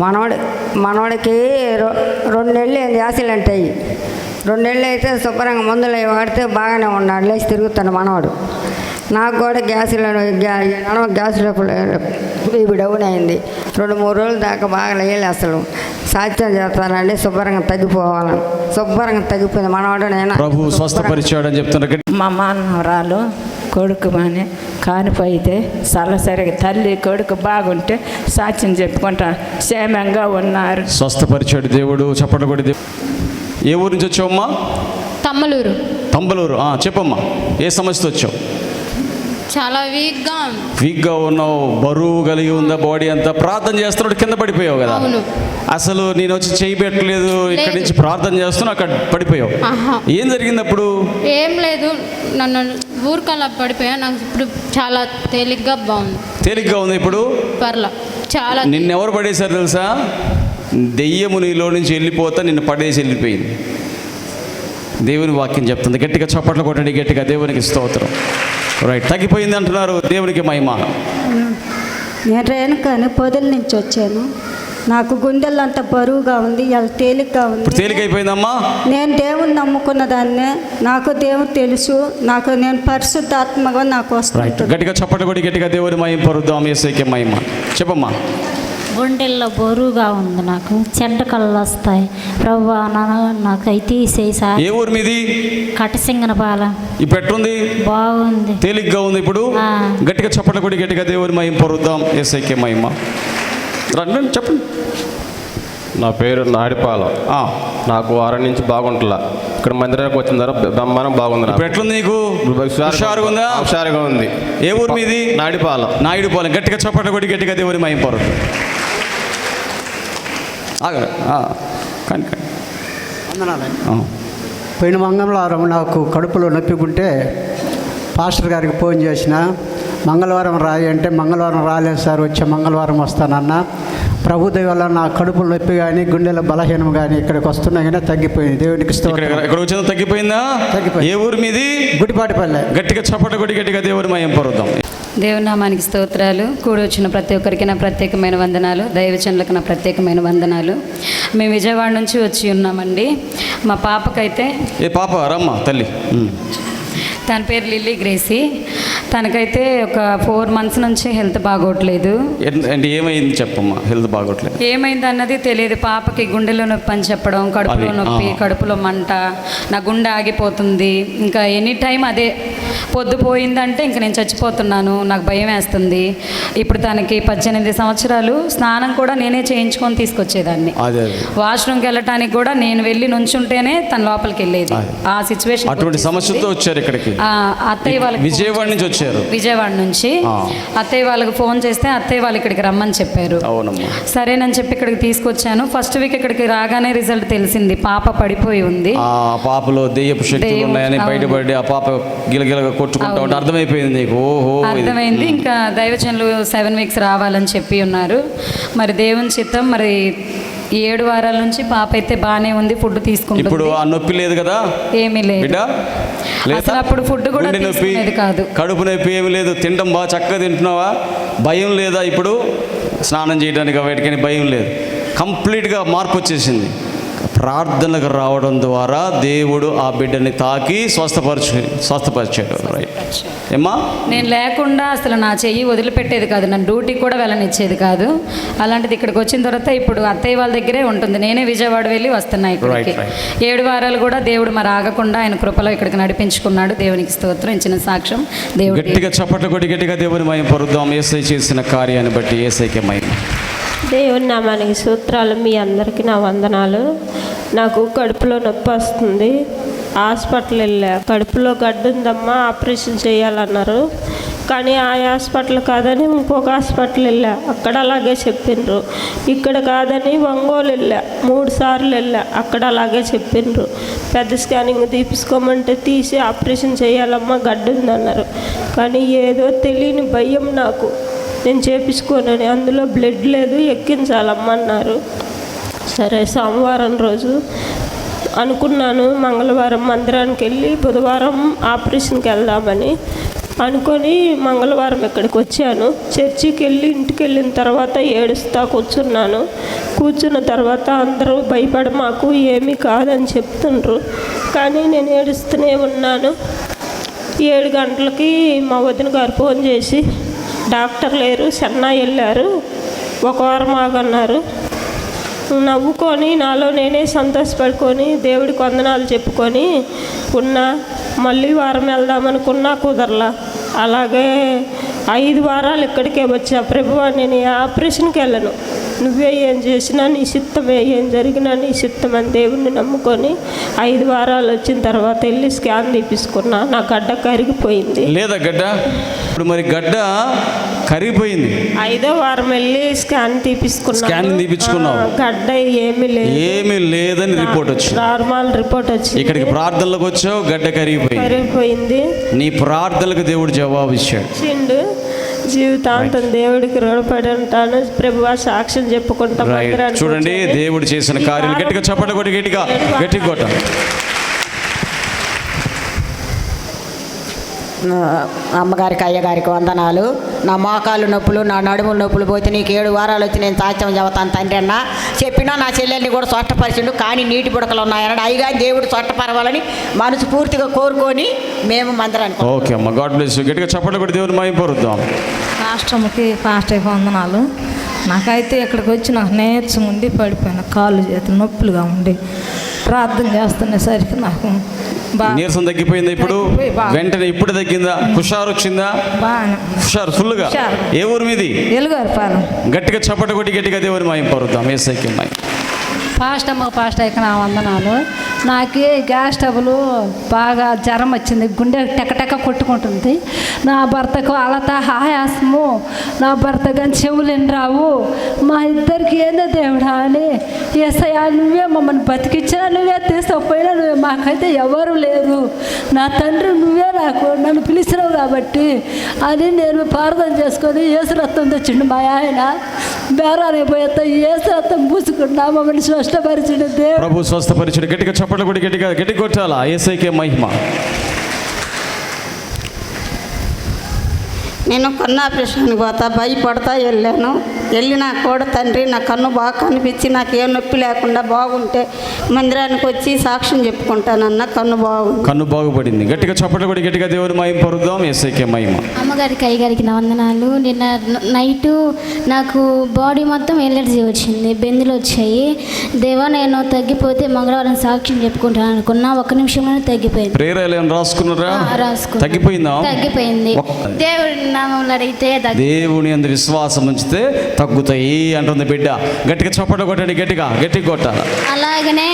మనవాడికి 2 నెలలు యాక్సిడెంట్ అయ్యి 2 నెలలు అయితే శుభ్రంగా మందులు అవి వాడితే బాగానే ఉన్నాడు, లేచి తిరుగుతాడు మనవాడు. నాకు కూడా గ్యాస్లో బీపీ డౌన్ అయింది. 2-3 రోజుల దాకా బాగా లేయలే. అసలు సాధ్యం చేస్తానండి, శుభ్రంగా తగ్గిపోవాలని. శుభ్రంగా తగ్గిపోయింది మనవాడు. నేను ప్రభు స్వస్థపరిచాడని చెప్తున్నా. మా మానవరాలు కొడుకు అని కానిపోయితే సలసరిగా తల్లి కొడుకు బాగుంటే సాక్ష్యం చెప్పుకుంటా క్షేమంగా ఉన్నారు. స్వస్థపరిచాడు దేవుడు. చెప్పండి కూడా. ఏ ఊరు నుంచి వచ్చావమ్మా? తంబలూరు. చెప్పమ్మా, ఏ సమస్యతో వచ్చావు? చాలా వీక్గా ఉన్నావు, బరువు కలిగి ఉందా బాడీ అంతా? ప్రార్థన చేస్తున్నాడు, కింద పడిపోయావు కదా. అసలు నేను వచ్చి చేయి పెట్టలేదు, ఇక్కడి నుంచి ప్రార్థన చేస్తున్నా, అక్కడ పడిపోయావు. ఏం జరిగింది అప్పుడు? ఏం లేదు, నన్ను ఊరికల్లా పడిపోయా. నాకు ఇప్పుడు చాలా తేలిగ్గా ఉంది ఇప్పుడు. పర్లా చాలా. నిన్నెవరు పడేశారు తెలుసా? దెయ్యము నీలో నుంచి వెళ్ళిపోతా నిన్ను పడేసి వెళ్ళిపోయింది. దేవుని వాక్యం చెప్తుంది. గట్టిగా చప్పట్లు కొట్టండి, గట్టిగా దేవునికి స్తోత్రం. రైట్, తగ్గిపోయింది అంటున్నారు. దేవునికి మహిమ. నేను రేణుకాని పొదల నుంచి వచ్చాను. నాకు గుండెలంతా బరువుగా ఉంది, ఇలా తేలిగ్గా ఉంది. తేలికైపోయిందమ్మా. నేను దేవుని నమ్ముకున్న దాన్నే, నాకు దేవుడు తెలుసు, నేను పరిశుద్ధాత్మగా నాకు వస్తుంది. గట్టిగా చప్పట్లు కొట్టి గట్టిగా దేవుని మహిమ పరుద్దాం. యేసయ్యకే మహిమ. చెప్పమ్మా. గుండెల్లో బరువుగా ఉంది, నాకు చెడ్డ కళ్ళు వస్తాయి. ప్రభువా నాకు అయితే తీసేయి సార్. ఏ ఊరు మీది? కటసింగనపాలెం. ఇప్పుడు ఎట్లుంది? బాగుంది, తేలిగ్గా ఉంది ఇప్పుడు. గట్టిగా చప్పట్లు కొట్టి గట్టిగా దేవుని మహిమ పరుద్దాం. యేసయ్యకే మహిమ. రండి చెప్పండి. నా పేరు నాడిపాలెం. నాకు వారం నుంచి బాగుంటుందా, ఇక్కడ మందిరానికి వచ్చిన తర్వాత బ్రహ్మాండం బాగుంది. ఇప్పుడు ఎట్లుంది నీకు? హుషారుగా ఉంది. ఏ ఊరు మీది? నాయుడుపాలెం. గట్టిగా చప్పట్లు కొట్టి గట్టిగా దేవుని మహిమ పరుద్దాం. పోయిన మంగళవారం నాకు కడుపులో నొప్పికుంటే పాస్టర్ గారికి ఫోన్ చేసిన, మంగళవారం రాయి అంటే మంగళవారం రాలేదు సార్, వచ్చే మంగళవారం వస్తానన్నా. ప్రభుదేవ వల్ల నా కడుపులో నొప్పి కానీ గుండెల బలహీనం కానీ ఇక్కడికి వస్తున్నా కానీ తగ్గిపోయింది. దేవునికి ఇక్కడ వచ్చిన తగ్గిపోయిందా? తగ్గిపోయింది. ఏ ఊరు మీది? గుడిపాటిపల్లె. గట్టిగా చప్పట్లు కొట్టి గట్టిగా దేవుని మహిమ పరుద్దాం. దేవుని నామానికి స్తోత్రాలు. కూడి వచ్చిన ప్రతి ఒక్కరికి నా ప్రత్యేకమైన వందనాలు. దైవజనులకు నా ప్రత్యేకమైన వందనాలు. మేము విజయవాడ నుంచి వచ్చి ఉన్నామండి. మా పాపకైతే, ఏ పాప? రమ్మ తల్లి. తన పేరు లిల్లీ గ్రేసీ. తనకైతే ఒక 4 months నుంచి హెల్త్ బాగోట్లేదు. అంటే ఏమైంది చెప్పమ్మా? హెల్త్ బాగోట్లేదు ఏమైంది అన్నది తెలియదు. పాపకి గుండెలో నొప్పి అని చెప్పడం, కడుపులో నొప్పి, కడుపులో మంట, నా గుండె ఆగిపోతుంది, ఇంకా ఎనీ టైం అదే. పొద్దుపోయిందంటే ఇంక నేను చచ్చిపోతున్నాను, నాకు భయం వేస్తుంది. ఇప్పుడు తనకి 18 సంవత్సరాలు. స్నానం కూడా నేనే చేయించుకొని తీసుకొచ్చేదాన్ని. వాష్రూమ్కి వెళ్ళటానికి కూడా నేను వెళ్ళి నుంచుంటేనే తన లోపలికి వెళ్ళేది. ఆ సిచ్యువేషన్. అటువంటి సమస్యతో వచ్చారు ఇక్కడికి. అత్తయ్య వాళ్ళకి విజయవాడ నుంచి వచ్చారు. విజయవాడ నుంచి అత్తయ్య వాళ్ళకి ఫోన్ చేస్తే అత్తయ్య వాళ్ళు ఇక్కడికి రమ్మని చెప్పారు. సరేనని చెప్పి ఇక్కడికి తీసుకొచ్చాను. ఫస్ట్ వీక్ ఇక్కడికి రాగానే రిజల్ట్ తెలిసింది, పాప పడిపోయి ఉంది. పాపలో దెయ్యపు శక్తులు ఉన్నాయని బయటపడి ఆ పాప గిలగిలగా కొట్టుకుంటా ఉంటే అర్థమైపోయింది నీకు? ఓహో, అర్థమైంది. ఇంకా దైవజనులు 7 weeks రావాలని చెప్పి ఉన్నారు. మరి దేవుని చిత్తం. మరి 7 వారాల నుంచి పాప అయితే బాగానే ఉంది, ఫుడ్ తీసుకుంటుంది. ఇప్పుడు ఆ నొప్పి లేదు కదా? ఏమీ లేదు. అసలు అప్పుడు ఫుడ్ కూడా తీసుకునేది కాదు. కడుపు నొప్పి ఏమి లేదు. తినడం బాగా చక్కగా తింటున్నావా? భయం లేదా ఇప్పుడు? స్నానం చేయడానికి వాటికని భయం లేదు. కంప్లీట్గా మార్పు వచ్చేసింది. ప్రార్థనకు రావడం ద్వారా దేవుడు ఆ బిడ్డని తాకి స్వస్థపరిచాడు. రైట్ ఏమ్మా? నేను లేకుండా అసలు నా చెయ్యి వదిలిపెట్టేది కాదు, నన్ను డ్యూటీకి కూడా వెళ్ళనిచ్చేది కాదు. అలాంటిది ఇక్కడికి వచ్చిన తర్వాత ఇప్పుడు అత్తయ్య వాళ్ళ దగ్గరే ఉంటుంది. నేనే విజయవాడ వెళ్ళి వస్తున్నాయి ఇక్కడికి. 7 వారాలు కూడా దేవుడు మరి ఆగకుండా ఆయన కృపలో ఇక్కడికి నడిపించుకున్నాడు. దేవునికి స్తోత్రం. ఇచ్చిన సాక్ష్యం దేవుడు. గట్టిగా చప్పట్లు కొట్టి గట్టిగా దేవుని మహిమ పరుద్దాం. యేసయ్య చేసిన కార్యాన్ని బట్టి యేసయ్యకే మహిమ. దేవుని నామానికి స్తోత్రాలు. మీ అందరికీ నా వందనాలు. నాకు కడుపులో నొప్పి వస్తుంది, హాస్పిటల్ వెళ్ళా. కడుపులో గడ్డు ఉందమ్మా, ఆపరేషన్ చేయాలన్నారు. కానీ ఆ హాస్పిటల్ కాదని ఇంకొక హాస్పిటల్ వెళ్ళా, అక్కడ అలాగే చెప్పిండ్రు. ఇక్కడ కాదని ఒంగోలు వెళ్ళా, 3 సార్లు వెళ్ళా, అక్కడ అలాగే చెప్పిండ్రు. పెద్ద స్కానింగ్ తీసుకోమంటే తీసి ఆపరేషన్ చేయాలమ్మా, గడ్డు ఉందన్నారు. కానీ ఏదో తెలియని భయం నాకు, నేను చేపించుకోనని. అందులో బ్లడ్ లేదు, ఎక్కించాలమ్మన్నారు. సరే, సోమవారం రోజు అనుకున్నాను మంగళవారం మందిరానికి వెళ్ళి బుధవారం ఆపరేషన్కి వెళ్దామని. అనుకొని మంగళవారం ఇక్కడికి వచ్చాను. చర్చికి వెళ్ళి ఇంటికి వెళ్ళిన తర్వాత ఏడుస్తా కూర్చున్న తర్వాత అందరూ భయపడి మాకు ఏమీ కాదని చెప్తుండ్రు. కానీ నేను ఏడుస్తూనే ఉన్నాను. 7 గంటలకి మా వదిన గారు ఫోన్ చేసి డాక్టర్ లేరు, చెన్నై వెళ్ళారు, 1 వారం ఆగన్నారు. నవ్వుకొని నాలో నేనే సంతోషపడుకొని దేవుడికి వందనాలు చెప్పుకొని ఉన్నా. మళ్ళీ వారం వెళ్దామనుకున్నా కుదరలా. అలాగే 5 వారాలు ఇక్కడికే వచ్చా. ప్రభువా, నేను ఆపరేషన్కి వెళ్ళను, నువ్వే ఏం చేసినా నీ చిత్తమే, ఏం జరిగినా నీ చిత్తం అని దేవుడిని నమ్ముకొని 5 వారాలు వచ్చిన తర్వాత వెళ్ళి స్కాన్ తీపించుకున్నా. నా గడ్డ కరిగిపోయింది. లేదా గడ్డ? ఇప్పుడు మరి గడ్డ కరిగిపోయింది. 5వ వారం వెళ్ళి స్కాన్ తీపించుకున్నావు. గడ్డ ఏమీ లేదని రిపోర్ట్ వచ్చింది. నార్మల్ రిపోర్ట్ వచ్చింది. ఇక్కడికి ప్రార్థనలకు వచ్చావు, గడ్డ కరిగిపోయింది. నీ ప్రార్థనలకు దేవుడు జవాబు ఇచ్చాడు. జీవితాంతం దేవుడికి రుణపడి ఉంటాను. ప్రభువా, సాక్ష్యం చెప్పుకుంటాం. చూడండి దేవుడు చేసిన కార్యాలు. గట్టిగా చప్పట్లు కొట్టి గట్టిగా కొట్ట. అమ్మగారికి అయ్యగారికి వందనాలు. నా మోకాలు నొప్పులు, నా నడుముల నొప్పులు పోతే నీకు 7 వారాలు వచ్చి నేను సాక్ష్యం చెబుతాను తండ్రి అన్న చెప్పినా. నా చెల్లెల్ని కూడా స్వస్థపరిచిండు. కానీ నీటి బుడకలు ఉన్నాయన్నాడు. అయిగా దేవుడు స్వస్థపరవాలని మనసు పూర్తిగా కోరుకొని మేము మందిరానికి. ఓకే అమ్మ, గాడ్ బ్లెస్ యు. గట్టిగా చప్పట్లు కొట్టి దేవుని మహిమపరుద్దాం. రాష్ట్రంకి పాస్టర్ వందనాలు. నాకైతే ఇక్కడికి వచ్చి నాకు నేర్చు ఉండి పడిపోయిన కాళ్ళు చేతులు నొప్పులుగా ఉండి ప్రార్థన చేస్తునేసరికి నాకు నీరసం తగ్గిపోయిందా? ఇప్పుడు వెంటనే ఇప్పుడు తగ్గిందా? హుషారు వచ్చిందా? హుషారు ఫుల్గా. ఏ ఊరు మీది? ఎలుగారిపాలెం. గట్టిగా చప్పట కొట్టి గట్టిగా దేవుని మహిమపరుద్దాం. ఏసైకి మహిమ. పాస్టర్ నా వందనాలు. నాకు గ్యాస్ ట్రబుల్ బాగా జ్వరం వచ్చింది, గుండె టెక్క కొట్టుకుంటుంది. నా భర్తకు అలత ఆయాసము, నా భర్త కానీ చెవులు రావు. మా ఇద్దరికి ఏందో దేవుడా అని ఏసయ్యా నువ్వే మమ్మల్ని బతికిచ్చినా, నువ్వే తీసుకుపోయినా, నువ్వే మాకైతే ఎవరు లేరు. నా తండ్రి నువ్వే నన్ను పిలిచినావు కాబట్టి అని నేను ప్రార్థన చేసుకొని ఏసు రక్తం తెచ్చిండు మా ఆయన. బేరానికి పోయేస్తా ఏసు రక్తం పూసుకున్నా మమ్మల్ని స్వస్థపరిచిండు దేవుడు. ప్రభు స్వస్థపరిచుడు. గట్టిగా చప్పట్లు కొట్టి గట్టిగా కొట్టాలా. ఏసైకే మహిమ. నేను కన్ను ఆపరేషన్కి పోతా భయపడతా వెళ్ళినా కూడా తండ్రి నా కన్ను బాగా కనిపించి నాకు ఏ నొప్పి లేకుండా బాగుంటే మందిరానికి వచ్చి సాక్ష్యం చెప్పుకుంటానన్న. కన్ను బాగుపడింది. గట్టిగా చప్పట్లు కొట్టి గట్టిగా దేవుని మహిమ పరుద్దాం. ఏసైకే మహిమ. అమ్మగారికి అయ్యగారికి నా వందనాలు. నిన్న నైటు నాకు బాడీ మొత్తం ఎలర్జీ వచ్చింది, బెందులు వచ్చాయి. దేవా నేను తగ్గిపోతే మంగళవారం సాక్ష్యం చెప్పుకుంటాను అనుకున్నా. 1 నిమిషంలోనే తగ్గిపోయింది. ప్రేరాలు రాసుకున్నారా? తగ్గిపోయింది. దేవుని అందు విశ్వాసం ఉంచితే తగ్గుతాయి అంటుంది బిడ్డ. గట్టిగా చప్పట్లు కొట్టండి. గట్టిగా కొట్టాలి. అలాగనే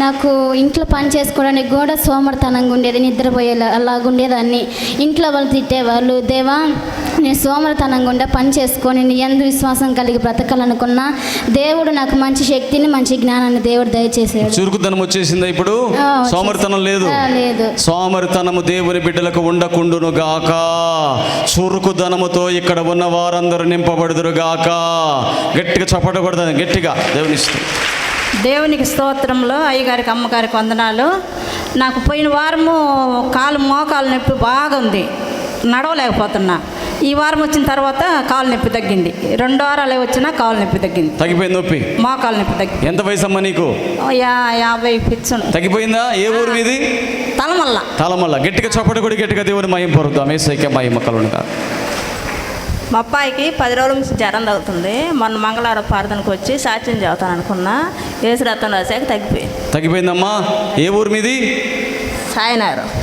నాకు ఇంట్లో పని చేసుకోవడానికి కూడా సోమరితనంగా ఉండేది, నిద్రపోయేలా అలాగుండేదాన్ని. ఇంట్లో వాళ్ళు తిట్టేవాళ్ళు. దేవా నేను సోమరితనంగా ఉండే పని చేసుకొని నీ యందు విశ్వాసం కలిగి బ్రతకాలనుకున్నా. దేవుడు నాకు మంచి శక్తిని మంచి జ్ఞానాన్ని దేవుడు దయచేసాడు. చురుకుతనం వచ్చేసిందా? ఇప్పుడు సోమరితనం లేదు. సోమరితనము దేవుని బిడ్డలకు ఉండకుండును గాక. చురుకుదనముతో ఇక్కడ ఉన్న వారందరూ నింపబడుదురు గాక. గట్టిగా చప్పట కొడతాను. గట్టిగా దేవునికి స్తోత్రంలో. అయ్యగారికి అమ్మగారికి వందనాలు. నాకు పోయిన వారము మోకాలు నొప్పి బాగా ఉంది, నడవలేకపోతున్నా. ఈ వారం వచ్చిన తర్వాత కాలు నొప్పి తగ్గింది. 2 వారాలే వచ్చినా కాలు నొప్పి తగ్గింది. తగ్గిపోయింది నొప్పి, మోకాలు నొప్పి తగ్గింది. ఎంత వయసు అమ్మా నీకు? 50 ఫిక్స్ తగ్గిపోయిందా? ఏ ఊరు మీది? తలమల్ల. గట్టిగా చప్పట కొడి గట్టిగా దేవుని మహిమ పరుద్దాం. ఏసైకే మహిమ కలుగును గాక. మా అబ్బాయికి 10 రోజుల నుంచి జ్వరం తగ్గుతుంది. మొన్న మంగళవారం ప్రార్థనకు వచ్చి సాక్ష్యం చెబుతాను అనుకున్నా. ఏసు రక్తం రాసాక తగ్గిపోయిందమ్మా. ఏ ఊరు మీది?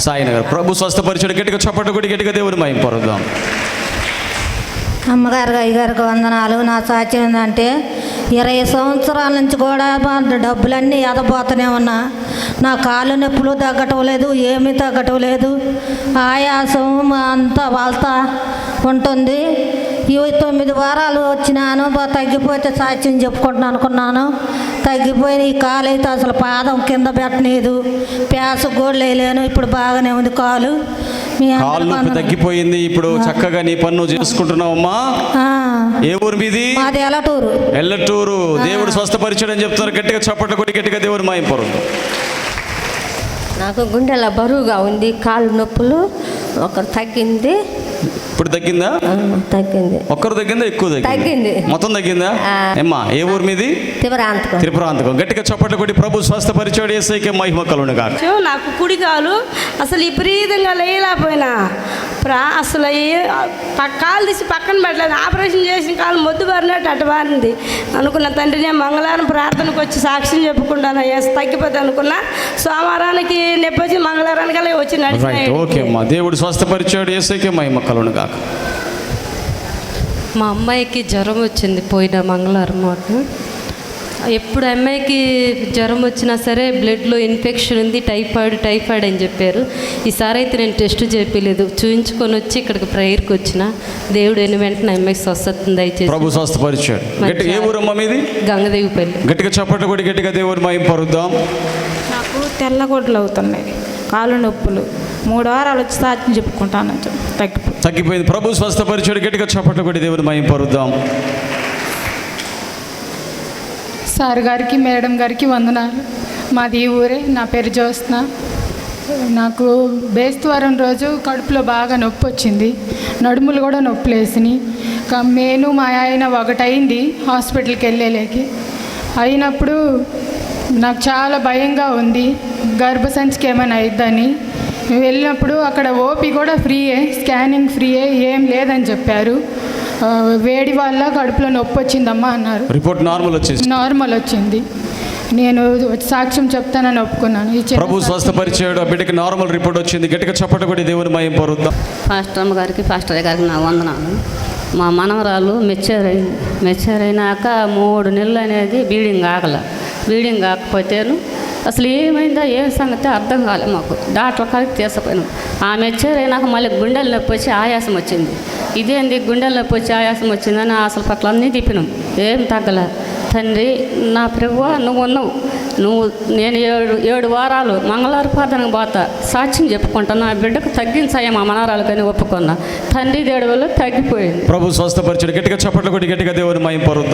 సాయినగర్. ప్రభు స్వస్థపరిచాడు. గట్టిగా చప్పట కొడి గట్టిగా దేవుని మహిమ పరుద్దాం. అమ్మగారికి అయ్యగారికి వందనాలు. నా సాక్ష్యం ఏంటంటే 20 సంవత్సరాల నుంచి కూడా డబ్బులన్నీ ఎదపోతూనే ఉన్నా. నా కాళ్ళు నొప్పులు తగ్గటం లేదు, ఏమీ తగ్గటం లేదు. ఆయాసం అంతా వాళ్తా ఉంటుంది. 9 వారాలు వచ్చినాను. తగ్గిపోతే సాక్ష్యం చెప్పుకుంటున్నాను అనుకున్నాను. తగ్గిపోయిన ఈ కాలు అయితే అసలు పాదం కింద పెట్టలేదు, ప్యాస కూడా లేను. ఇప్పుడు బాగానే ఉంది కాలు తగ్గిపోయింది. ఇప్పుడు చక్కగా నీ పన్ను చేసుకుంటున్నావమ్మా. ఏ ఊరు మీది? మాది ఎల్లటూరు. దేవుడు స్వస్థపరిచాడని చెప్తున్నారు. గట్టిగా చప్పట్లు కొట్టి గట్టిగా దేవుని మహిమ పరుద్దాం. నాకు గుండెల బరువుగా ఉంది, కాళ్ళు నొప్పులు ఒకరు తగ్గింది. ఇప్పుడు తగ్గిందా? తగ్గింది. ఒక్కరు తగ్గిందా? ఎక్కువ తగ్గింది. మొత్తం తగ్గిందా? ఏమ్మా ఏ ఊరు మీది? తిరుపరాంతకం. తిరుపరాంతకం. గట్టిగా చప్పట్లు కొట్టి ప్రభు స్వస్థపరిచాడు, యేసయ్యకే మహిమ కలుగును గాక. నాకు కుడి కాలు అసలు విపరీతంగా లేయలేకపోయినా అసలు కాలు తీసి పక్కన పెట్టలేదు. ఆపరేషన్ చేసిన కాలు మొద్దు బారినట్టు అటు బారింది అనుకున్న. తండ్రి నేను మంగళవారం ప్రార్థనకు వచ్చి సాక్ష్యం చెప్పుకుంటాను, తగ్గిపోతే అనుకున్నా. సోమవారానికి నొప్పి వచ్చి మంగళవారానికి అలా వచ్చి నడిచి. ఓకే అమ్మా, దేవుడు స్వస్థపరిచాడు, యేసయ్యకే మహిమ కలుగును గాక. మా అమ్మాయికి జ్వరం వచ్చింది పోయిన మంగళవారం మాకు. ఎప్పుడు అమ్మాయికి జ్వరం వచ్చినా సరే బ్లడ్లో ఇన్ఫెక్షన్ ఉంది, టైఫాయిడ్ అని చెప్పారు. ఈసారి అయితే నేను టెస్ట్ చేయలేదు, చూయించుకొని వచ్చి ఇక్కడికి ప్రేయర్కి వచ్చిన. దేవుడు వెంటనే అమ్మాయికి స్వస్థత దయచేసి ప్రభు స్వస్థపరిచాడు. గట్టిగా ఏ ఊరమ్మా మీది? గంగదేవిపల్లి. గట్టిగా చప్పట్లు కొట్టి గట్టిగా దేవుడు మహిమ పరుద్దాం. నాకు తెల్లగొడ్లు అవుతున్నాయి, కాళ్ళు నొప్పులు. 3 వారాలు వచ్చి సాధ్యం చెప్పుకుంటాను, తగ్గిపోయింది. ప్రభు స్వస్థపరిచాడు. గట్టిగా చప్పట్లు కొట్టి దేవుడు మహిమ పరుద్దాం. సార్ గారికి మేడం గారికి వందనాలు. మాది ఈ ఊరే. నా పేరు జ్యోత్స్న. నాకు బేస్తవారం రోజు కడుపులో బాగా నొప్పి వచ్చింది, నడుములు కూడా నొప్పులు వేసినాయి. నేను మా ఆయన ఒకటైంది హాస్పిటల్కి వెళ్ళలేకి. అయినప్పుడు నాకు చాలా భయంగా ఉంది, గర్భసంచికి ఏమైనా అయిద్దని. వెళ్ళినప్పుడు అక్కడ ఓపీ కూడా ఫ్రీయే, స్కానింగ్ ఫ్రీయే, ఏం లేదని చెప్పారు. వేడి వల్ల కడుపులో నొప్పి వచ్చిందమ్మా అన్నారు. రిపోర్ట్ నార్మల్ వచ్చింది. నేను సాక్ష్యం చెప్తానని ఒప్పుకున్నాను. ప్రభు స్వస్థపరిచాడు, ఆ బిడ్డకి నార్మల్ రిపోర్ట్ వచ్చింది. గట్టిగా చప్పట్లు కొట్టి దేవుని మహిమ పరుద్దాం. పాస్టర్ అమ్మ గారికి, పాస్టర్ గారికి నా వందనాలు. మా మనవరాలు మెచ్యూర్ అయినాక 3 నెలలు అనేది బ్లీడింగ్ ఆగల. బ్లీడింగ్ ఆకపోతేను అసలు ఏమైందా ఏం సంగతి అర్థం కాలేదు మాకు. డాక్టర్ కాడికి తీసుకుపోయినాం. ఆ మెచ్యూర్ అయినాక మళ్ళీ గుండెల నొప్పి వచ్చి ఆయాసం వచ్చింది. ఇదేంది గుండెల నొప్పి వచ్చి ఆయాసం వచ్చిందని హాస్పిటల్ పట్ల అన్నీ తిప్పినాం, ఏం తగ్గల. తండ్రి నా ప్రభువా నువ్వు ఉన్నావు, నేను 7 వారాలు మంగళవారం ప్రార్థనకు పోతా, సాక్ష్యం చెప్పుకుంటాను. నా బిడ్డకు తగ్గించాయా మా మనవరాలు కానీ ఒప్పుకున్నా. తండ్రి దేవుడి వల్ల తగ్గిపోయింది. ప్రభు స్వస్థపరిచాడు. గట్టిగా చప్పట్లు కొట్టి గట్టిగా దేవుని మహిమ పరుద్దాం.